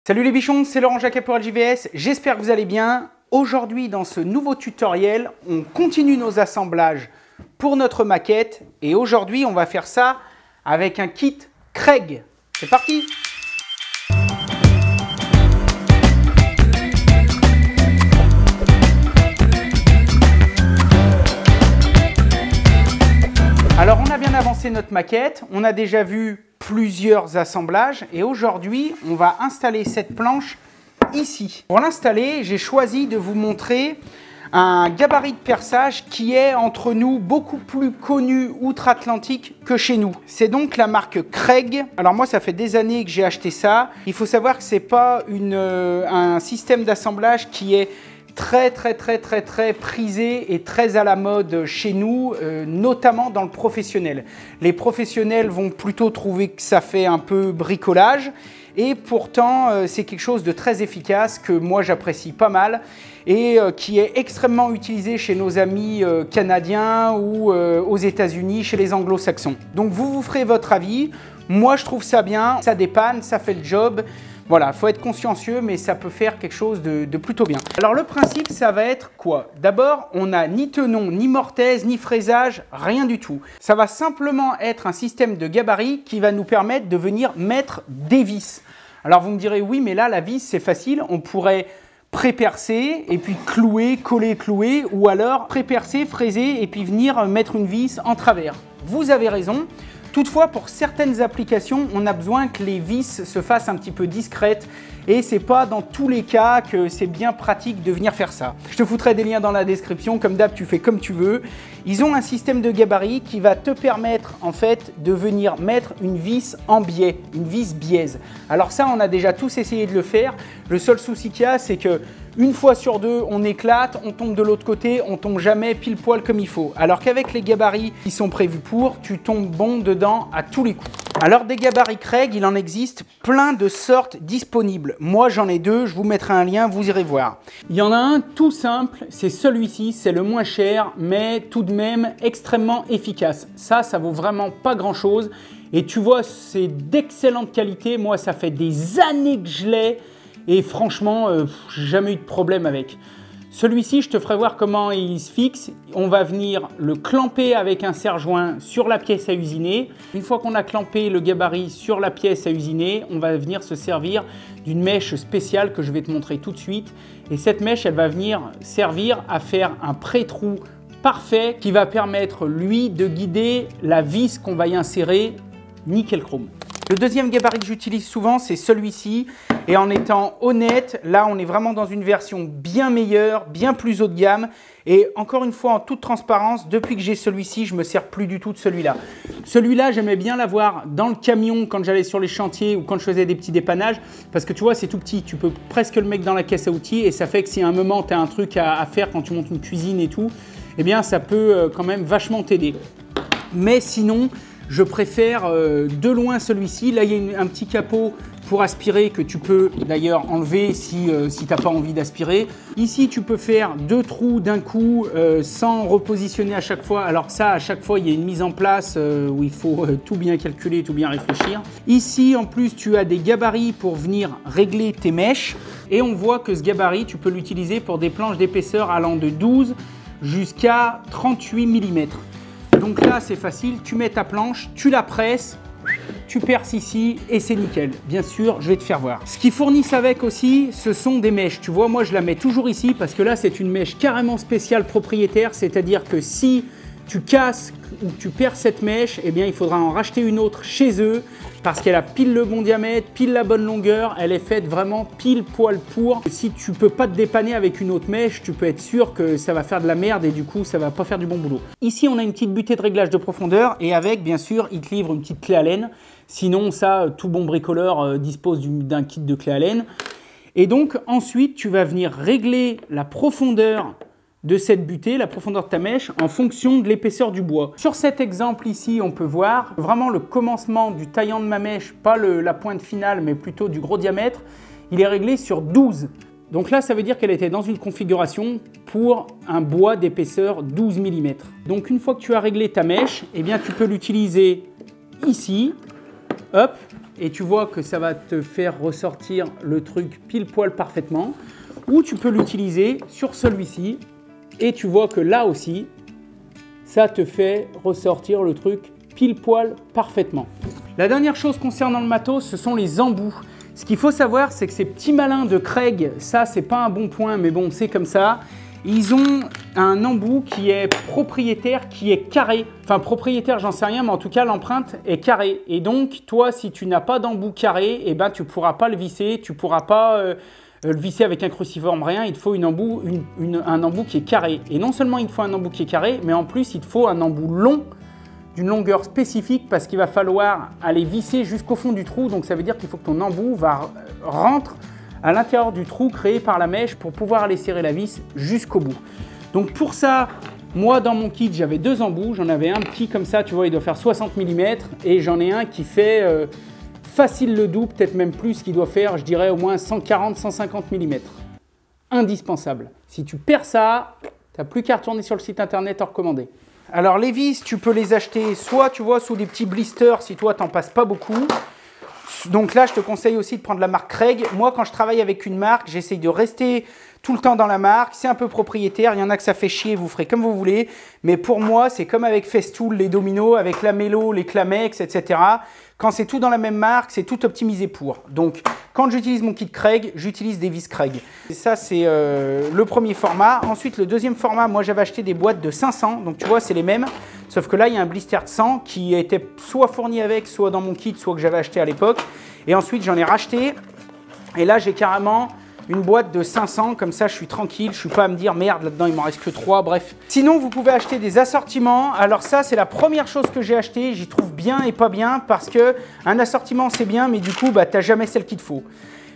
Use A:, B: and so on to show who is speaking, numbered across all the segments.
A: Salut les bichons, c'est Laurent Jacquet pour LJVS, j'espère que vous allez bien. Aujourd'hui, dans ce nouveau tutoriel, on continue nos assemblages pour notre maquette et aujourd'hui, on va faire ça avec un kit Craig. C'est parti! Alors, on a bien avancé notre maquette, on a déjà vu plusieurs assemblages et aujourd'hui, on va installer cette planche ici. Pour l'installer, j'ai choisi de vous montrer un gabarit de perçage qui est entre nous beaucoup plus connu outre-Atlantique que chez nous. C'est donc la marque Craig. Alors moi, ça fait des années que j'ai acheté ça. Il faut savoir que c'est pas un système d'assemblage qui est très prisé et très à la mode chez nous, notamment dans le professionnel. Les professionnels vont plutôt trouver que ça fait un peu bricolage et pourtant c'est quelque chose de très efficace que moi j'apprécie pas mal et qui est extrêmement utilisé chez nos amis canadiens ou aux États-Unis, chez les anglo-saxons. Donc vous ferez votre avis. Moi je trouve ça bien, ça dépanne, ça fait le job. Voilà, il faut être consciencieux, mais ça peut faire quelque chose de plutôt bien. Alors le principe, ça va être quoi? D'abord, on n'a ni tenon, ni mortaise, ni fraisage, rien du tout. Ça va simplement être un système de gabarit qui va nous permettre de venir mettre des vis. Alors vous me direz, oui, mais là, la vis, c'est facile. On pourrait pré-percer et puis clouer, coller, clouer, ou alors pré-percer, fraiser et puis venir mettre une vis en travers. Vous avez raison. Toutefois, pour certaines applications, on a besoin que les vis se fassent un petit peu discrètes et c'est pas dans tous les cas que c'est bien pratique de venir faire ça. Je te foutrai des liens dans la description, comme d'hab, tu fais comme tu veux. Ils ont un système de gabarit qui va te permettre en fait de venir mettre une vis en biais, une vis biaise. Alors ça, on a déjà tous essayé de le faire. Le seul souci qu'il y a, c'est que une fois sur deux, on éclate, on tombe de l'autre côté, on tombe jamais pile poil comme il faut. Alors qu'avec les gabarits qui sont prévus pour, tu tombes bon dedans à tous les coups. Alors des gabarits Craig, il en existe plein de sortes disponibles. Moi j'en ai deux, je vous mettrai un lien, vous irez voir. Il y en a un tout simple, c'est celui-ci, c'est le moins cher, mais tout de même extrêmement efficace. Ça vaut vraiment pas grand-chose. Et tu vois, c'est d'excellente qualité. Moi, ça fait des années que je l'ai. Et franchement, j'ai jamais eu de problème avec. Celui-ci, je te ferai voir comment il se fixe. On va venir le clamper avec un serre-joint sur la pièce à usiner. Une fois qu'on a clampé le gabarit sur la pièce à usiner, on va venir se servir d'une mèche spéciale que je vais te montrer tout de suite. Et cette mèche, elle va venir servir à faire un pré-trou parfait qui va permettre, lui, de guider la vis qu'on va y insérer nickel chrome. Le deuxième gabarit que j'utilise souvent, c'est celui-ci. Et en étant honnête, là, on est vraiment dans une version bien meilleure, bien plus haut de gamme. Et encore une fois, en toute transparence, depuis que j'ai celui-ci, je ne me sers plus du tout de celui-là. Celui-là, j'aimais bien l'avoir dans le camion quand j'allais sur les chantiers ou quand je faisais des petits dépannages. Parce que tu vois, c'est tout petit. Tu peux presque le mettre dans la caisse à outils. Et ça fait que si à un moment, tu as un truc à faire quand tu montes une cuisine et tout, eh bien, ça peut quand même vachement t'aider. Mais sinon, je préfère de loin celui-ci. Là, il y a un petit capot pour aspirer que tu peux d'ailleurs enlever si tu n'as pas envie d'aspirer. Ici, tu peux faire deux trous d'un coup sans repositionner à chaque fois. Alors ça, à chaque fois, il y a une mise en place où il faut tout bien calculer, tout bien réfléchir. Ici, en plus, tu as des gabarits pour venir régler tes mèches. Et on voit que ce gabarit, tu peux l'utiliser pour des planches d'épaisseur allant de 12 jusqu'à 38 mm. Donc là, c'est facile, tu mets ta planche, tu la presses, tu perces ici et c'est nickel. Bien sûr, je vais te faire voir. Ce qu'ils fournissent avec aussi, ce sont des mèches. Tu vois, moi, je la mets toujours ici parce que là, c'est une mèche carrément spéciale propriétaire. C'est-à-dire que si tu casses ou que tu perds cette mèche, eh bien, il faudra en racheter une autre chez eux parce qu'elle a pile le bon diamètre, pile la bonne longueur. Elle est faite vraiment pile poil pour. Si tu peux pas te dépanner avec une autre mèche, tu peux être sûr que ça va faire de la merde et du coup, ça va pas faire du bon boulot. Ici, on a une petite butée de réglage de profondeur et avec, bien sûr, il te livre une petite clé Allen. Sinon, ça, tout bon bricoleur dispose d'un kit de clé Allen. Et donc, ensuite, tu vas venir régler la profondeur de cette butée, la profondeur de ta mèche, en fonction de l'épaisseur du bois. Sur cet exemple ici, on peut voir vraiment le commencement du taillant de ma mèche, pas la pointe finale, mais plutôt du gros diamètre. Il est réglé sur 12. Donc là, ça veut dire qu'elle était dans une configuration pour un bois d'épaisseur 12 mm. Donc une fois que tu as réglé ta mèche, eh bien, tu peux l'utiliser ici, hop, et tu vois que ça va te faire ressortir le truc pile poil parfaitement. Ou tu peux l'utiliser sur celui-ci et tu vois que là aussi, ça te fait ressortir le truc pile poil parfaitement. La dernière chose concernant le matos, ce sont les embouts. Ce qu'il faut savoir, c'est que ces petits malins de Kreg, ça c'est pas un bon point, mais bon, c'est comme ça. Ils ont un embout qui est propriétaire, qui est carré. Enfin, propriétaire, j'en sais rien, mais en tout cas, l'empreinte est carrée. Et donc, toi, si tu n'as pas d'embout carré, eh ben, tu ne pourras pas le visser, tu ne pourras pas le visser avec un cruciforme, rien. Il te faut un embout qui est carré. Et non seulement il te faut un embout qui est carré, mais en plus, il te faut un embout long, d'une longueur spécifique, parce qu'il va falloir aller visser jusqu'au fond du trou. Donc, ça veut dire qu'il faut que ton embout rentre à l'intérieur du trou créé par la mèche pour pouvoir aller serrer la vis jusqu'au bout. Donc pour ça, moi dans mon kit, j'avais 2 embouts. J'en avais un petit comme ça, tu vois, il doit faire 60 mm. Et j'en ai un qui fait facile le double, peut-être même plus, qui doit faire, je dirais, au moins 140-150 mm. Indispensable. Si tu perds ça, tu n'as plus qu'à retourner sur le site internet en recommander. Alors les vis, tu peux les acheter soit, tu vois, sous des petits blisters si toi, t'en passes pas beaucoup. Donc là, je te conseille aussi de prendre la marque Kreg. Moi, quand je travaille avec une marque, j'essaye de rester tout le temps dans la marque. C'est un peu propriétaire. Il y en a que ça fait chier, vous ferez comme vous voulez. Mais pour moi, c'est comme avec Festool, les dominos, avec la Melo, les Clamex, etc. Quand c'est tout dans la même marque, c'est tout optimisé pour. Donc, quand j'utilise mon kit Kreg, j'utilise des vis Kreg. Et ça, c'est le premier format. Ensuite, le deuxième format, moi, j'avais acheté des boîtes de 500. Donc, tu vois, c'est les mêmes. Sauf que là, il y a un blister de 100 qui était soit fourni avec, soit dans mon kit, soit que j'avais acheté à l'époque. Et ensuite, j'en ai racheté. Et là, j'ai carrément une boîte de 500. Comme ça, je suis tranquille. Je ne suis pas à me dire, merde, là-dedans, il m'en reste que 3. Bref. Sinon, vous pouvez acheter des assortiments. Alors ça, c'est la première chose que j'ai acheté. J'y trouve bien et pas bien parce qu'un assortiment, c'est bien, mais du coup, bah, tu n'as jamais celle qu'il te faut.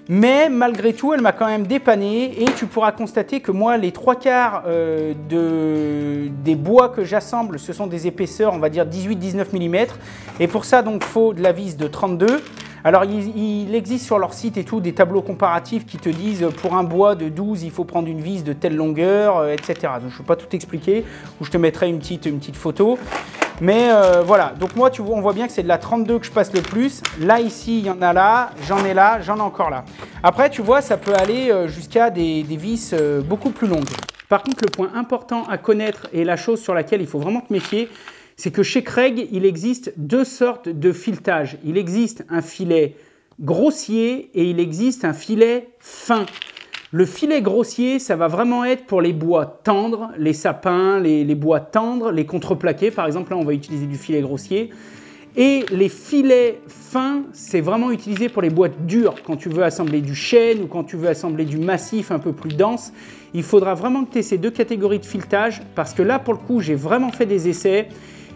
A: Mais malgré tout, elle m'a quand même dépanné et tu pourras constater que moi, les 3/4 des bois que j'assemble, ce sont des épaisseurs, on va dire 18-19 mm. Et pour ça, donc, il faut de la vis de 32. Alors, il existe sur leur site et tout des tableaux comparatifs qui te disent pour un bois de 12, il faut prendre une vis de telle longueur, etc. Donc, je ne vais pas tout expliquer, ou je te mettrai une petite photo. Mais voilà, donc moi, on voit bien que c'est de la 32 que je passe le plus. Là, ici, il y en a là, j'en ai encore là. Après, tu vois, ça peut aller jusqu'à des vis beaucoup plus longues. Par contre, le point important à connaître et la chose sur laquelle il faut vraiment te méfier, c'est que chez Kreg, il existe 2 sortes de filetage. Il existe un filet grossier et il existe un filet fin. Le filet grossier, ça va vraiment être pour les bois tendres, les sapins, les bois tendres, les contreplaqués. Par exemple, là, on va utiliser du filet grossier. Et les filets fins, c'est vraiment utilisé pour les bois durs. Quand tu veux assembler du chêne ou quand tu veux assembler du massif un peu plus dense, il faudra vraiment que tu aies ces 2 catégories de filetage parce que là, pour le coup, j'ai vraiment fait des essais.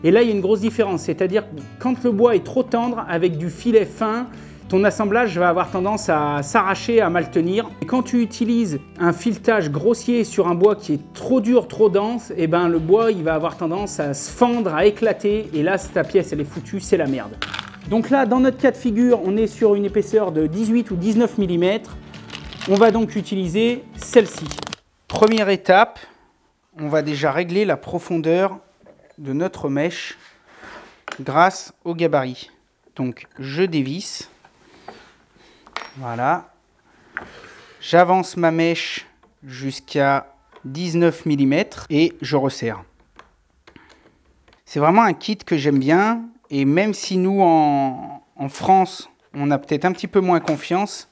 A: Et là, il y a une grosse différence. C'est-à-dire que quand le bois est trop tendre, avec du filet fin, ton assemblage va avoir tendance à s'arracher, à mal tenir. Et quand tu utilises un filetage grossier sur un bois qui est trop dur, trop dense, et ben le bois il va avoir tendance à se fendre, à éclater. Et là, ta pièce elle est foutue, c'est la merde. Donc là, dans notre cas de figure, on est sur une épaisseur de 18 ou 19 mm. On va donc utiliser celle-ci. Première étape, on va déjà régler la profondeur de notre mèche grâce au gabarit. Donc je dévisse. Voilà, j'avance ma mèche jusqu'à 19 mm et je resserre. C'est vraiment un kit que j'aime bien et même si nous en France on a peut-être un petit peu moins confiance,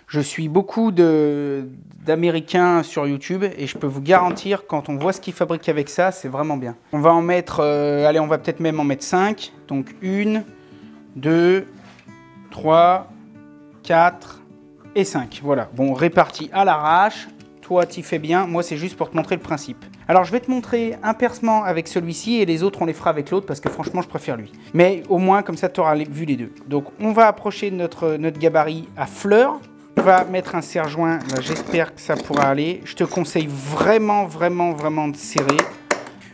A: je suis beaucoup d'Américains sur YouTube et je peux vous garantir quand on voit ce qu'ils fabriquent avec ça, c'est vraiment bien. On va en mettre, allez on va peut-être même en mettre 5, donc 1, 2, 3, 4 et 5. Voilà, bon, réparti à l'arrache. Toi, t'y fais bien. Moi, c'est juste pour te montrer le principe. Alors, je vais te montrer un percement avec celui-ci et les autres, on les fera avec l'autre parce que franchement, je préfère lui. Mais au moins, comme ça, tu auras vu les deux. Donc, on va approcher notre gabarit à fleur. On va mettre un serre-joint. J'espère que ça pourra aller. Je te conseille vraiment, vraiment, vraiment de serrer.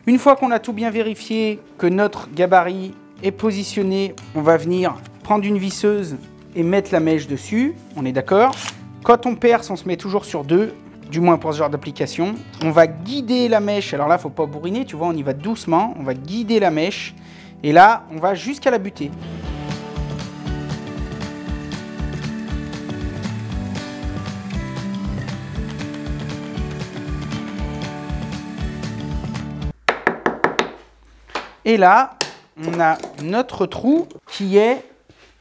A: Une fois qu'on a tout bien vérifié, que notre gabarit est positionné, on va venir prendre une visseuse et mettre la mèche dessus, on est d'accord. Quand on perce, on se met toujours sur 2, du moins pour ce genre d'application. On va guider la mèche, alors là, il ne faut pas bourriner, tu vois, on y va doucement. On va guider la mèche, et là, on va jusqu'à la butée. Et là, on a notre trou qui est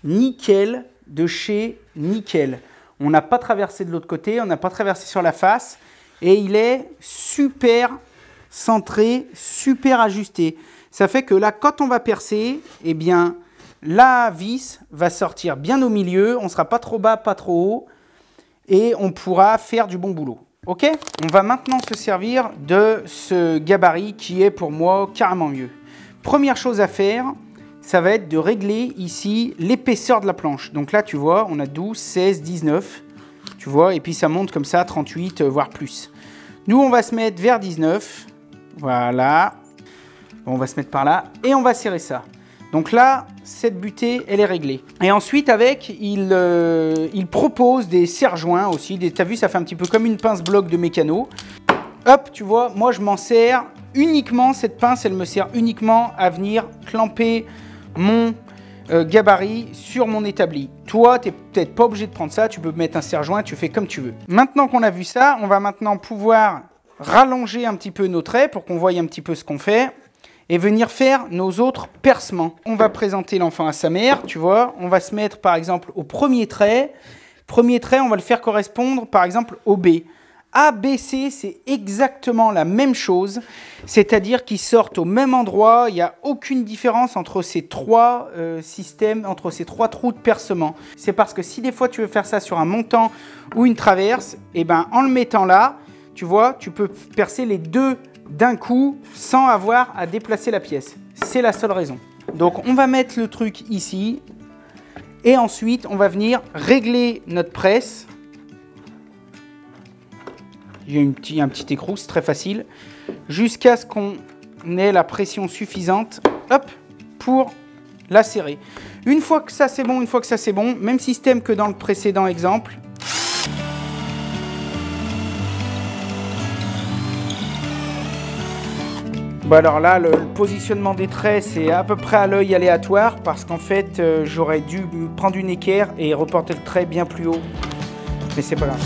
A: nickel de chez Nickel. On n'a pas traversé de l'autre côté, on n'a pas traversé sur la face. Et il est super centré, super ajusté. Ça fait que là, quand on va percer, eh bien, la vis va sortir bien au milieu. On ne sera pas trop bas, pas trop haut. Et on pourra faire du bon boulot. Ok? On va maintenant se servir de ce gabarit qui est pour moi carrément mieux. Première chose à faire, ça va être de régler ici l'épaisseur de la planche. Donc là, tu vois, on a 12, 16, 19. Tu vois, et puis ça monte comme ça, 38, voire plus. Nous, on va se mettre vers 19. Voilà. On va se mettre par là et on va serrer ça. Donc là, cette butée, elle est réglée. Et ensuite, avec, il propose des serre-joints aussi. Tu as vu, ça fait un petit peu comme une pince-bloc de mécano. Hop, tu vois, moi, je m'en sers uniquement, cette pince, elle me sert uniquement à venir clamper mon gabarit sur mon établi. Toi, tu n'es peut-être pas obligé de prendre ça. Tu peux mettre un serre-joint, tu fais comme tu veux. Maintenant qu'on a vu ça, on va maintenant pouvoir rallonger un petit peu nos traits pour qu'on voie un petit peu ce qu'on fait. Et venir faire nos autres percements. On va présenter l'enfant à sa mère, tu vois. On va se mettre par exemple au premier trait. Premier trait, on va le faire correspondre par exemple au B. A, B, C, c'est exactement la même chose. C'est-à-dire qu'ils sortent au même endroit. Il n'y a aucune différence entre ces trois systèmes, entre ces trois trous de percement. C'est parce que si des fois tu veux faire ça sur un montant ou une traverse, et ben en le mettant là, tu vois, tu peux percer les deux d'un coup sans avoir à déplacer la pièce. C'est la seule raison. Donc on va mettre le truc ici et ensuite on va venir régler notre presse. Il y a un petit écrou, c'est très facile, jusqu'à ce qu'on ait la pression suffisante, hop, pour la serrer. Une fois que ça c'est bon, même système que dans le précédent exemple. Bon alors là, le positionnement des traits, c'est à peu près à l'œil aléatoire parce qu'en fait, j'aurais dû prendre une équerre et reporter le trait bien plus haut. Mais c'est pas grave.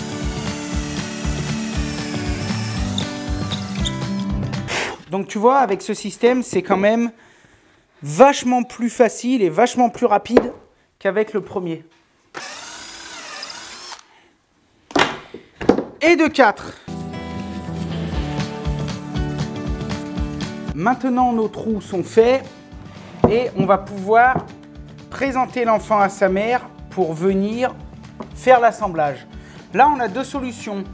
A: Donc tu vois, avec ce système, c'est quand même vachement plus facile et vachement plus rapide qu'avec le premier. Et de 4. Maintenant, nos trous sont faits et on va pouvoir présenter l'enfant à sa mère pour venir faire l'assemblage. Là, on a deux solutions.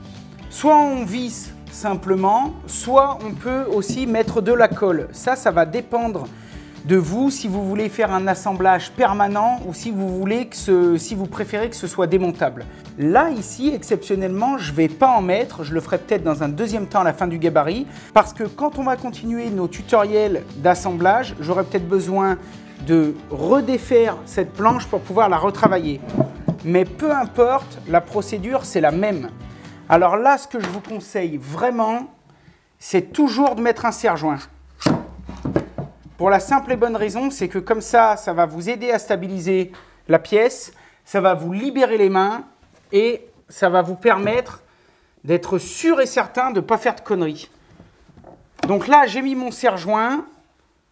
A: Soit on visse simplement, soit on peut aussi mettre de la colle. Ça va dépendre de vous si vous voulez faire un assemblage permanent ou si vous préférez que ce soit démontable. Là, ici, exceptionnellement, je ne vais pas en mettre. Je le ferai peut-être dans un deuxième temps à la fin du gabarit parce que quand on va continuer nos tutoriels d'assemblage, j'aurai peut-être besoin de redéfaire cette planche pour pouvoir la retravailler. Mais peu importe, la procédure, c'est la même. Alors là, ce que je vous conseille vraiment, c'est toujours de mettre un serre-joint. Pour la simple et bonne raison, c'est que comme ça, ça va vous aider à stabiliser la pièce, ça va vous libérer les mains et ça va vous permettre d'être sûr et certain de ne pas faire de conneries. Donc là, j'ai mis mon serre-joint,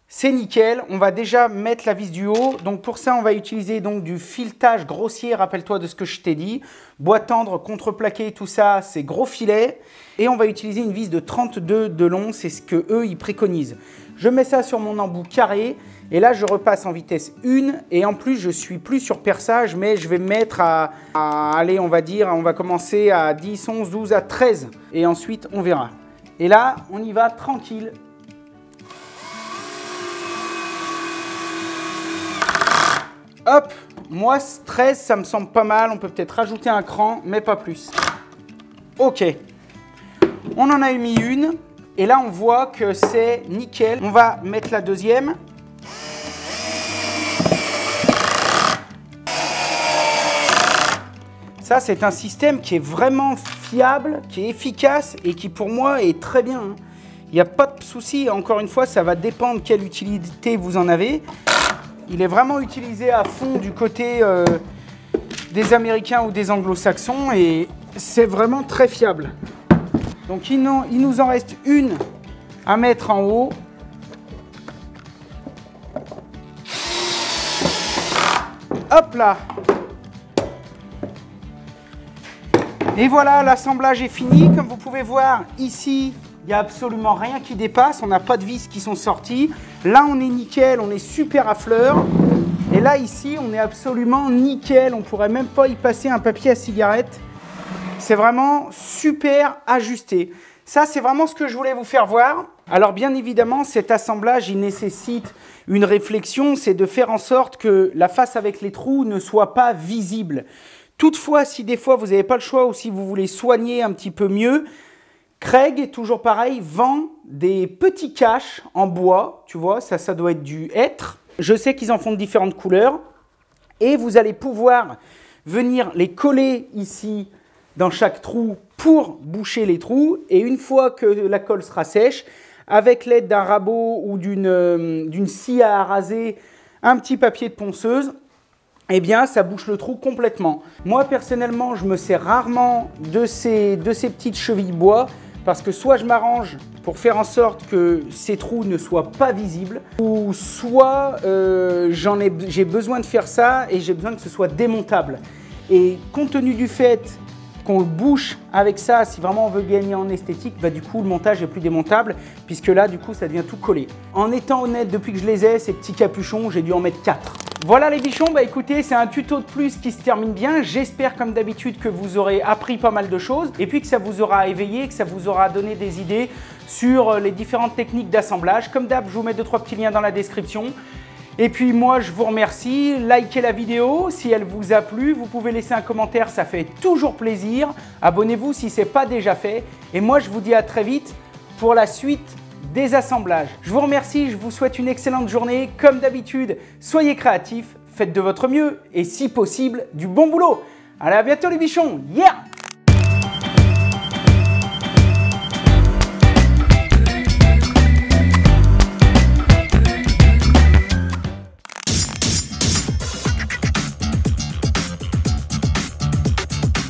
A: c'est nickel. On va déjà mettre la vis du haut. Donc pour ça, on va utiliser donc du filetage grossier, rappelle-toi de ce que je t'ai dit. Bois tendre, contreplaqué, tout ça, c'est gros filet. Et on va utiliser une vis de 32 de long, c'est ce que eux ils préconisent. Je mets ça sur mon embout carré et là je repasse en vitesse 1 et en plus je suis plus sur perçage mais je vais me mettre allez on va dire, on va commencer à 10, 11, 12, à 13 et ensuite on verra. Et là on y va tranquille. Hop, moi 13 ça me semble pas mal, on peut peut-être rajouter un cran mais pas plus. Ok, on en a mis une. Et là, on voit que c'est nickel. On va mettre la deuxième. Ça, c'est un système qui est vraiment fiable, qui est efficace et qui, pour moi, est très bien. Il n'y a pas de souci. Encore une fois, ça va dépendre quelle utilité vous en avez. Il est vraiment utilisé à fond du côté des Américains ou des Anglo-Saxons et c'est vraiment très fiable. Donc il nous en reste une à mettre en haut. Hop là. Et voilà, l'assemblage est fini. Comme vous pouvez voir, ici, il n'y a absolument rien qui dépasse. On n'a pas de vis qui sont sorties. Là, on est nickel, on est super à fleur. Et là, ici, on est absolument nickel. On ne pourrait même pas y passer un papier à cigarette. C'est vraiment super ajusté. Ça, c'est vraiment ce que je voulais vous faire voir. Alors, bien évidemment, cet assemblage, il nécessite une réflexion. C'est de faire en sorte que la face avec les trous ne soit pas visible. Toutefois, si des fois vous n'avez pas le choix ou si vous voulez soigner un petit peu mieux, Craig, toujours pareil, vend des petits caches en bois. Tu vois, ça doit être du hêtre. Je sais qu'ils en font de différentes couleurs. Et vous allez pouvoir venir les coller ici dans chaque trou pour boucher les trous. Et une fois que la colle sera sèche, avec l'aide d'un rabot ou d'une scie à raser, un petit papier de ponceuse, eh bien, ça bouche le trou complètement. Moi, personnellement, je me sers rarement de ces petites chevilles bois parce que soit je m'arrange pour faire en sorte que ces trous ne soient pas visibles ou soit j'ai besoin de faire ça et j'ai besoin que ce soit démontable. Et compte tenu du fait qu'on le bouche avec ça, si vraiment on veut gagner en esthétique, bah du coup le montage est plus démontable puisque là du coup ça devient tout collé. En étant honnête, depuis que je les ai, ces petits capuchons, j'ai dû en mettre 4. Voilà les bichons, bah écoutez, c'est un tuto de plus qui se termine bien. J'espère comme d'habitude que vous aurez appris pas mal de choses et puis que ça vous aura éveillé, que ça vous aura donné des idées sur les différentes techniques d'assemblage. Comme d'hab, je vous mets 2-3 petits liens dans la description. Et puis moi, je vous remercie. Likez la vidéo si elle vous a plu. Vous pouvez laisser un commentaire, ça fait toujours plaisir. Abonnez-vous si ce n'est pas déjà fait. Et moi, je vous dis à très vite pour la suite des assemblages. Je vous remercie, je vous souhaite une excellente journée. Comme d'habitude, soyez créatifs, faites de votre mieux et si possible, du bon boulot. Allez, à bientôt les bichons. Yeah!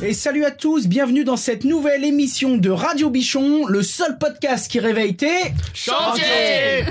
A: Et salut à tous, bienvenue dans cette nouvelle émission de Radio Bichon, le seul podcast qui réveille tes
B: chantiers.